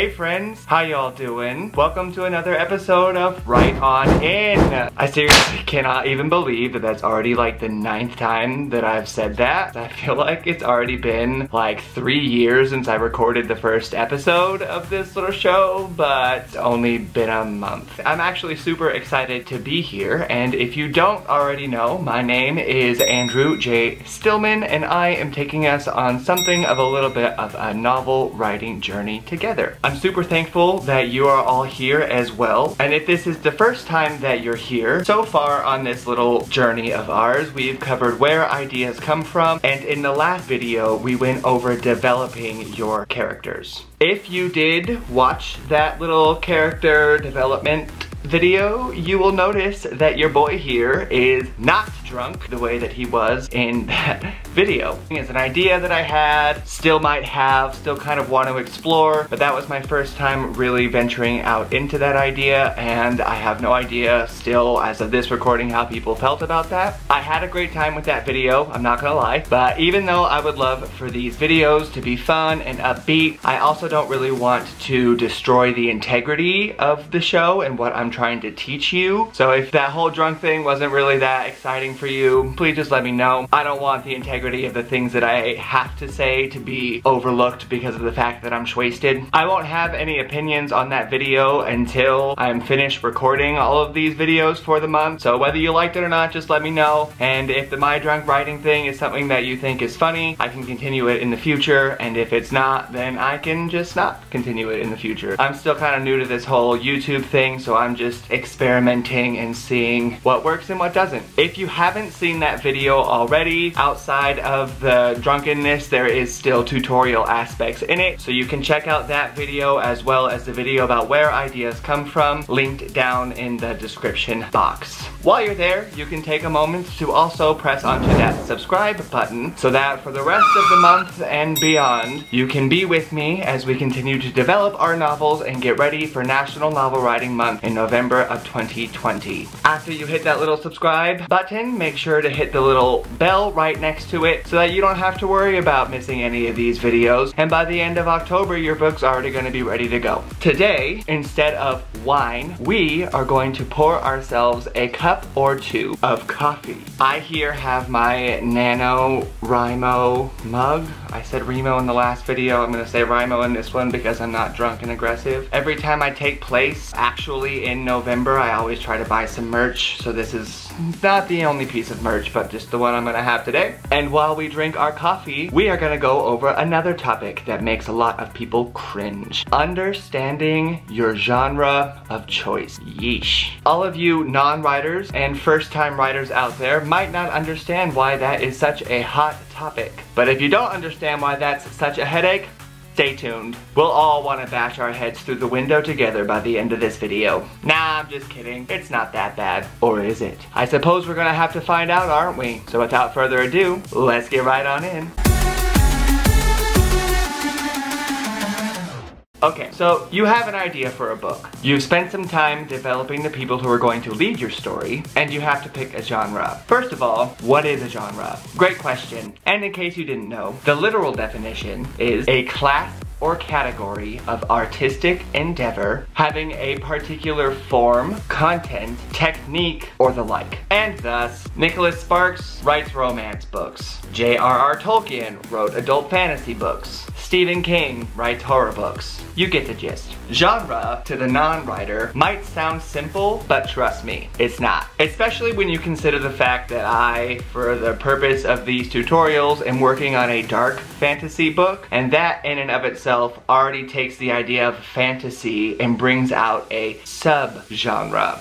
Hey friends, how y'all doing? Welcome to another episode of Right On In. I seriously cannot even believe that that's already like the 9th time that I've said that. I feel like it's already been like 3 years since I recorded the first episode of this little show, but it's only been a month. I'm actually super excited to be here, and if you don't already know, my name is Andrew J. Stillman, and I am taking us on something of a little bit of a novel writing journey together. I'm super thankful that you are all here as well, and if this is the first time that you're here, so far on this little journey of ours, we've covered where ideas come from, and in the last video, we went over developing your characters. If you did watch that little character development video, you will notice that your boy here is not drunk the way that he was in that video. It's an idea that I had, still might have, still kind of want to explore, but that was my first time really venturing out into that idea, and I have no idea still as of this recording how people felt about that. I had a great time with that video, I'm not gonna lie, but even though I would love for these videos to be fun and upbeat, I also don't really want to destroy the integrity of the show and what I'm trying to teach you. So if that whole drunk thing wasn't really that exciting for you, please just let me know. I don't want the integrity of the things that I have to say to be overlooked because of the fact that I'm wasted. I won't have any opinions on that video until I'm finished recording all of these videos for the month. So whether you liked it or not, just let me know. And if the my drunk writing thing is something that you think is funny, I can continue it in the future. And if it's not, then I can just not continue it in the future. I'm still kind of new to this whole YouTube thing, so I'm just experimenting and seeing what works and what doesn't. If you haven't seen that video already, outside of the drunkenness, there is still tutorial aspects in it, so you can check out that video as well as the video about where ideas come from, linked down in the description box. While you're there, you can take a moment to also press onto that subscribe button so that for the rest of the month and beyond, you can be with me as we continue to develop our novels and get ready for National Novel Writing Month in November of 2020. After you hit that little subscribe button, make sure to hit the little bell right next to it so that you don't have to worry about missing any of these videos, and by the end of October your book's already going to be ready to go. Today, instead of wine, we are going to pour ourselves a cup or two of coffee. I here have my NaNoWriMo mug. I said Remo in the last video, I'm going to say Rimo in this one because I'm not drunk and aggressive. Every time I take place, actually in November, I always try to buy some merch, so this is not the only piece of merch, but just the one I'm gonna have today. And while we drink our coffee, we are gonna go over another topic that makes a lot of people cringe. Understanding your genre of choice. Yeesh. All of you non-writers and first-time writers out there might not understand why that is such a hot topic. But if you don't understand why that's such a headache, stay tuned. We'll all want to bash our heads through the window together by the end of this video. Nah, I'm just kidding. It's not that bad. Or is it? I suppose we're gonna have to find out, aren't we? So without further ado, let's get right on in. Okay, so you have an idea for a book. You've spent some time developing the people who are going to lead your story, and you have to pick a genre. First of all, what is a genre? Great question. And in case you didn't know, the literal definition is a class or category of artistic endeavor having a particular form, content, technique, or the like. And thus, Nicholas Sparks writes romance books. J.R.R. Tolkien wrote adult fantasy books. Stephen King writes horror books. You get the gist. Genre, to the non-writer, might sound simple, but trust me, it's not. Especially when you consider the fact that I, for the purpose of these tutorials, am working on a dark fantasy book, and that in and of itself already takes the idea of fantasy and brings out a sub-genre.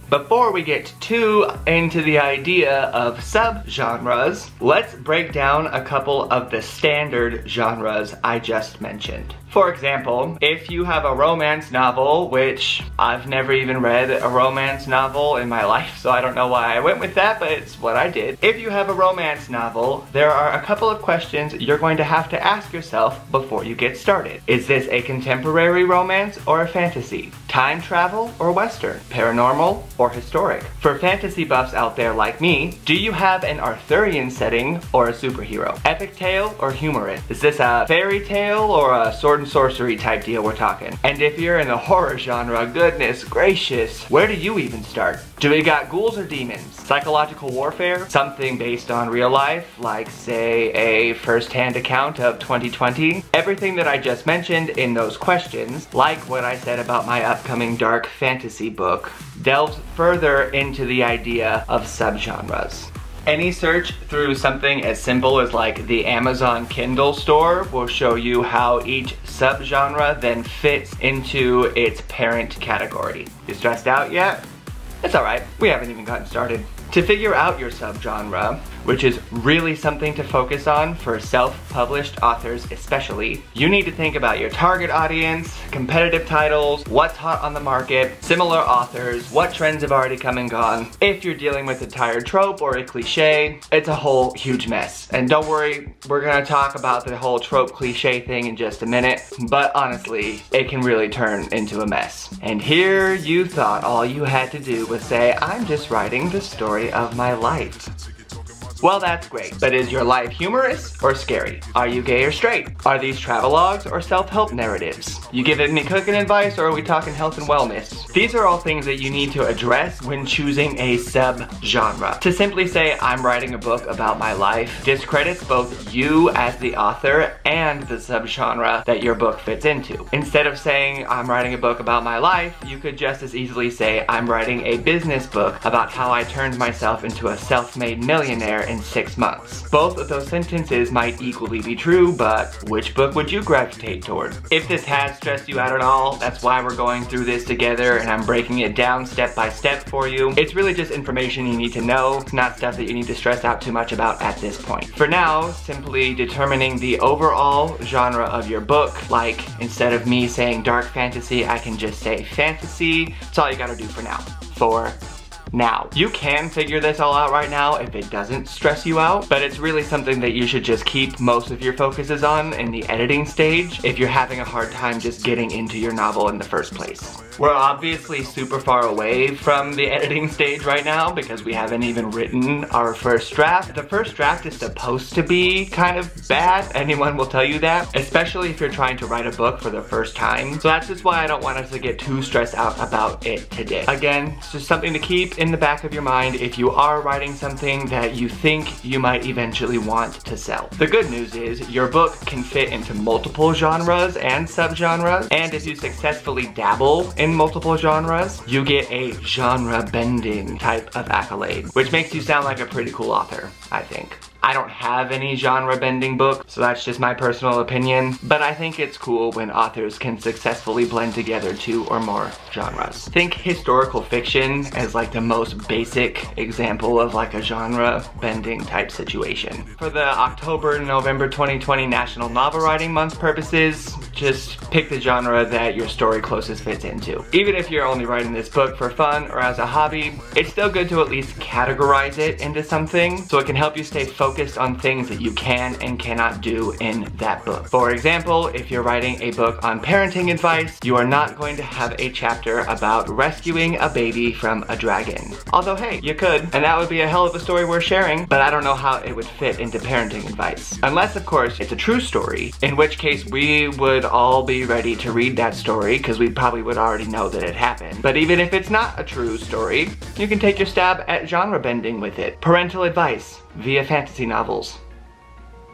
Before we get too into the idea of subgenres, let's break down a couple of the standard genres I just mentioned. For example, if you have a romance novel, which I've never even read a romance novel in my life, so I don't know why I went with that, but it's what I did. If you have a romance novel, there are a couple of questions you're going to have to ask yourself before you get started. Is this a contemporary romance or a fantasy? Time travel or western? Paranormal or historic? For fantasy buffs out there like me, do you have an Arthurian setting or a superhero? Epic tale or humorous? Is this a fairy tale or a sword and sorcery type deal we're talking. And if you're in the horror genre, goodness gracious, where do you even start? Do we got ghouls or demons? Psychological warfare? Something based on real life, like say a first-hand account of 2020? Everything that I just mentioned in those questions, like what I said about my upcoming dark fantasy book, delves further into the idea of subgenres. Any search through something as simple as like the Amazon Kindle store will show you how each subgenre then fits into its parent category. You stressed out yet? It's alright, we haven't even gotten started. To figure out your subgenre, which is really something to focus on for self-published authors especially, you need to think about your target audience, competitive titles, what's hot on the market, similar authors, what trends have already come and gone. If you're dealing with a tired trope or a cliche, it's a whole huge mess. And don't worry, we're gonna talk about the whole trope cliche thing in just a minute, but honestly, it can really turn into a mess. And here you thought all you had to do was say, I'm just writing the story of my life. Well, that's great, but is your life humorous or scary? Are you gay or straight? Are these travelogues or self-help narratives? You giving me cooking advice or are we talking health and wellness? These are all things that you need to address when choosing a subgenre. To simply say, I'm writing a book about my life, discredits both you as the author and the subgenre that your book fits into. Instead of saying, I'm writing a book about my life, you could just as easily say, I'm writing a business book about how I turned myself into a self-made millionaire in 6 months. Both of those sentences might equally be true, but which book would you gravitate toward? If this has stressed you out at all, that's why we're going through this together and I'm breaking it down step by step for you. It's really just information you need to know. It's not stuff that you need to stress out too much about at this point. For now, simply determining the overall genre of your book, like instead of me saying dark fantasy, I can just say fantasy. That's all you gotta do for now. Now, you can figure this all out right now if it doesn't stress you out, but it's really something that you should just keep most of your focuses on in the editing stage if you're having a hard time just getting into your novel in the first place. We're obviously super far away from the editing stage right now because we haven't even written our first draft. The first draft is supposed to be kind of bad. Anyone will tell you that, especially if you're trying to write a book for the first time. So that's just why I don't want us to get too stressed out about it today. Again, it's just something to keep in the back of your mind if you are writing something that you think you might eventually want to sell. The good news is your book can fit into multiple genres and subgenres, and if you successfully dabble in multiple genres, you get a genre bending type of accolade, which makes you sound like a pretty cool author, I think. I don't have any genre bending book, so that's just my personal opinion, but I think it's cool when authors can successfully blend together 2 or more genres. Think historical fiction as like the most basic example of like a genre bending type situation. For the October-November 2020 National Novel Writing Month purposes, just pick the genre that your story closest fits into. Even if you're only writing this book for fun or as a hobby, it's still good to at least categorize it into something so it can help you stay focused on things that you can and cannot do in that book. For example, if you're writing a book on parenting advice, you are not going to have a chapter about rescuing a baby from a dragon. Although hey, you could, and that would be a hell of a story worth sharing, but I don't know how it would fit into parenting advice. Unless of course it's a true story, in which case we would all be ready to read that story because we probably would already know that it happened. But even if it's not a true story, you can take your stab at genre bending with it. Parental advice via fantasy novels.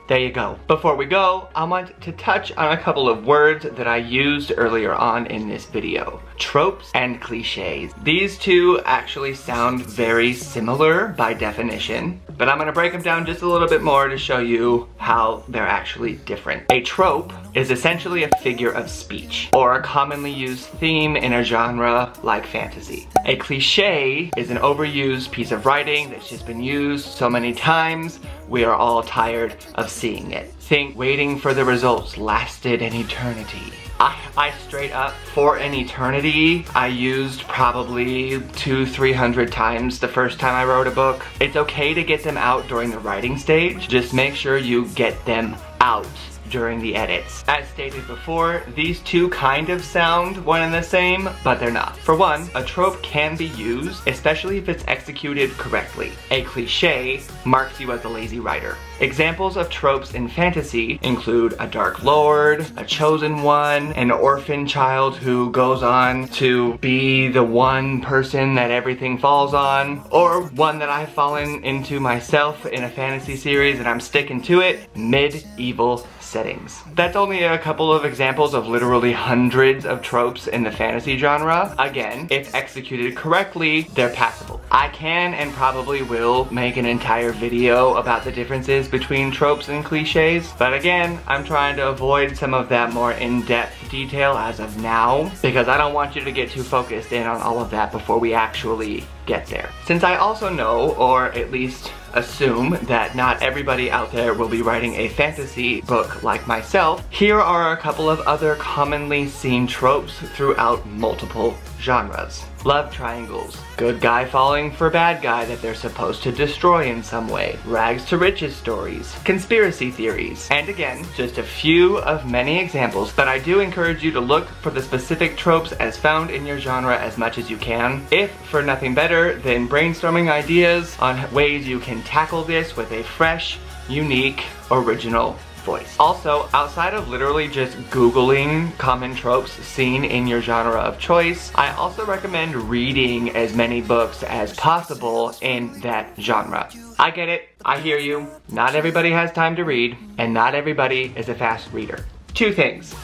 There you go. Before we go, I want to touch on a couple of words that I used earlier on in this video. Tropes and cliches. These two actually sound very similar by definition, but I'm gonna break them down just a little bit more to show you how they're actually different. A trope is essentially a figure of speech, or a commonly used theme in a genre like fantasy. A cliche is an overused piece of writing that's just been used so many times, we are all tired of seeing it. Think waiting for the results lasted an eternity. I straight up, for an eternity, I used probably 200-300 times the first time I wrote a book. It's okay to get them out during the writing stage, just make sure you get them out during the edits. As stated before, these two kind of sound one and the same, but they're not. For one, a trope can be used, especially if it's executed correctly. A cliché marks you as a lazy writer. Examples of tropes in fantasy include a dark lord, a chosen one, an orphan child who goes on to be the one person that everything falls on, or one that I've fallen into myself in a fantasy series and I'm sticking to it, medieval settings. That's only a couple of examples of literally hundreds of tropes in the fantasy genre. Again, if executed correctly, they're passable. I can and probably will make an entire video about the differences between tropes and cliches, but again, I'm trying to avoid some of that more in-depth detail as of now, because I don't want you to get too focused in on all of that before we actually get there. Since I also know, or at least assume, that not everybody out there will be writing a fantasy book like myself, here are a couple of other commonly seen tropes throughout multiple genres. Love triangles, good guy falling for bad guy that they're supposed to destroy in some way, rags to riches stories, conspiracy theories, and again, just a few of many examples, but I do encourage you to look for the specific tropes as found in your genre as much as you can, if for nothing better than brainstorming ideas on ways you can tackle this with a fresh, unique, original voice. Also, outside of literally just Googling common tropes seen in your genre of choice, I also recommend reading as many books as possible in that genre. I get it, I hear you, not everybody has time to read, and not everybody is a fast reader. Two things.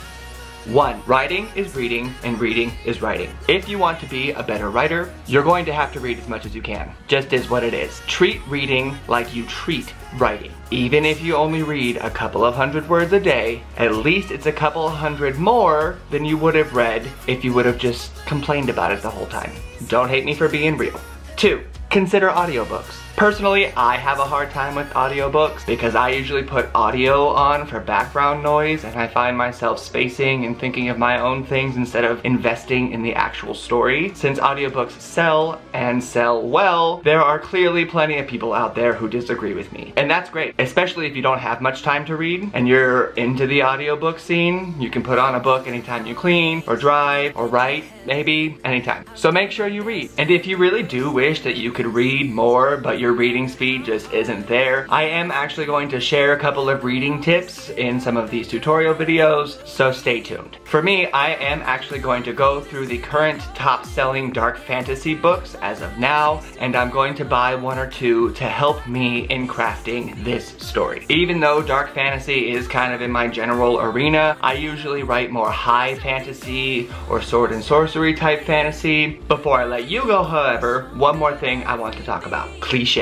One, writing is reading and reading is writing. If you want to be a better writer, you're going to have to read as much as you can. Just is what it is. Treat reading like you treat writing. Even if you only read a couple of hundred words a day, at least it's a couple hundred more than you would have read if you would have just complained about it the whole time. Don't hate me for being real. Two, consider audiobooks. Personally, I have a hard time with audiobooks because I usually put audio on for background noise and I find myself spacing and thinking of my own things instead of investing in the actual story. Since audiobooks sell and sell well, there are clearly plenty of people out there who disagree with me. And that's great, especially if you don't have much time to read and you're into the audiobook scene. You can put on a book anytime you clean or drive or write, maybe anytime. So make sure you read. And if you really do wish that you could read more but your reading speed just isn't there, I am actually going to share a couple of reading tips in some of these tutorial videos, so stay tuned. For me, I am actually going to go through the current top-selling dark fantasy books as of now, and I'm going to buy one or two to help me in crafting this story. Even though dark fantasy is kind of in my general arena, I usually write more high fantasy or sword and sorcery type fantasy. Before I let you go, however, one more thing I want to talk about. Cliches.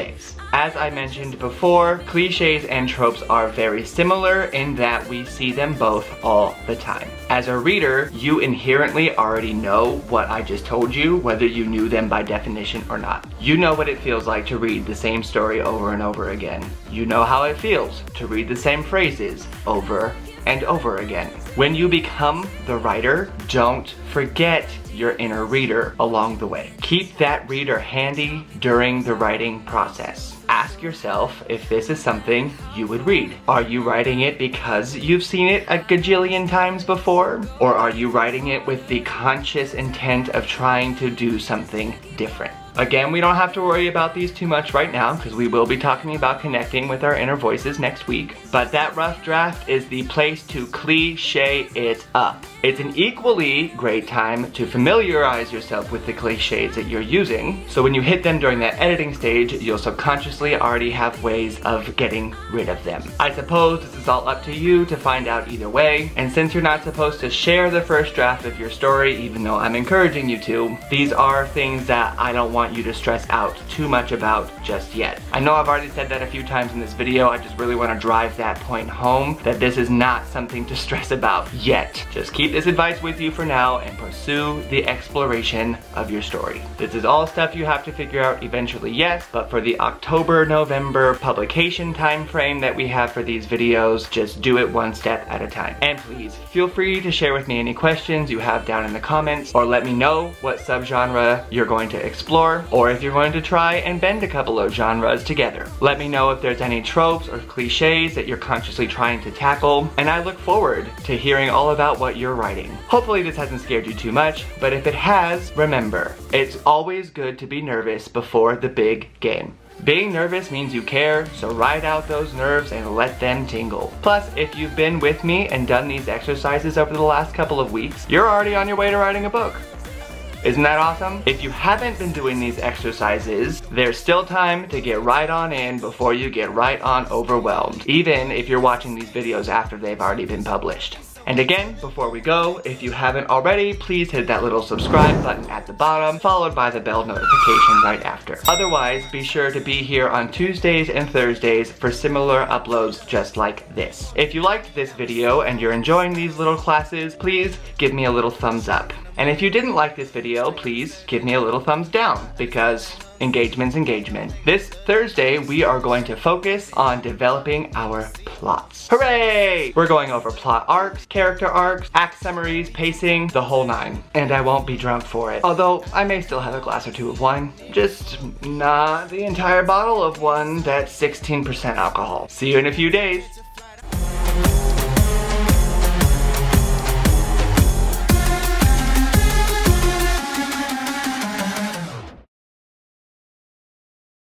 As I mentioned before, cliches and tropes are very similar in that we see them both all the time. As a reader, you inherently already know what I just told you, whether you knew them by definition or not. You know what it feels like to read the same story over and over again. You know how it feels to read the same phrases over and over again. When you become the writer, don't forget your inner reader along the way. Keep that reader handy during the writing process. Ask yourself if this is something you would read. Are you writing it because you've seen it a gajillion times before? Or are you writing it with the conscious intent of trying to do something different? Again, we don't have to worry about these too much right now because we will be talking about connecting with our inner voices next week. But that rough draft is the place to cliche it up. It's an equally great time to familiarize yourself with the cliches that you're using, so when you hit them during that editing stage, you'll subconsciously already have ways of getting rid of them. I suppose this is all up to you to find out either way, and since you're not supposed to share the first draft of your story, even though I'm encouraging you to, these are things that I don't want you to stress out too much about just yet. I know I've already said that a few times in this video, I just really want to drive that point home, that this is not something to stress about yet. Just keep this advice with you for now and pursue the exploration of your story. This is all stuff you have to figure out eventually, yes, but for the October-November publication time frame that we have for these videos, just do it one step at a time. And please, feel free to share with me any questions you have down in the comments, or let me know what subgenre you're going to explore before, or if you're going to try and bend a couple of genres together. Let me know if there's any tropes or cliches that you're consciously trying to tackle, and I look forward to hearing all about what you're writing. Hopefully this hasn't scared you too much, but if it has, remember, it's always good to be nervous before the big game. Being nervous means you care, so ride out those nerves and let them tingle. Plus, if you've been with me and done these exercises over the last couple of weeks, you're already on your way to writing a book. Isn't that awesome? If you haven't been doing these exercises, there's still time to get right on in before you get right on overwhelmed, even if you're watching these videos after they've already been published. And again, before we go, if you haven't already, please hit that little subscribe button at the bottom, followed by the bell notification right after. Otherwise, be sure to be here on Tuesdays and Thursdays for similar uploads just like this. If you liked this video and you're enjoying these little classes, please give me a little thumbs up. And if you didn't like this video, please give me a little thumbs down, because engagement's engagement. This Thursday, we are going to focus on developing our plots. Hooray! We're going over plot arcs, character arcs, act summaries, pacing, the whole nine. And I won't be drunk for it. Although, I may still have a glass or two of wine. Just not the entire bottle of one that's 16% alcohol. See you in a few days.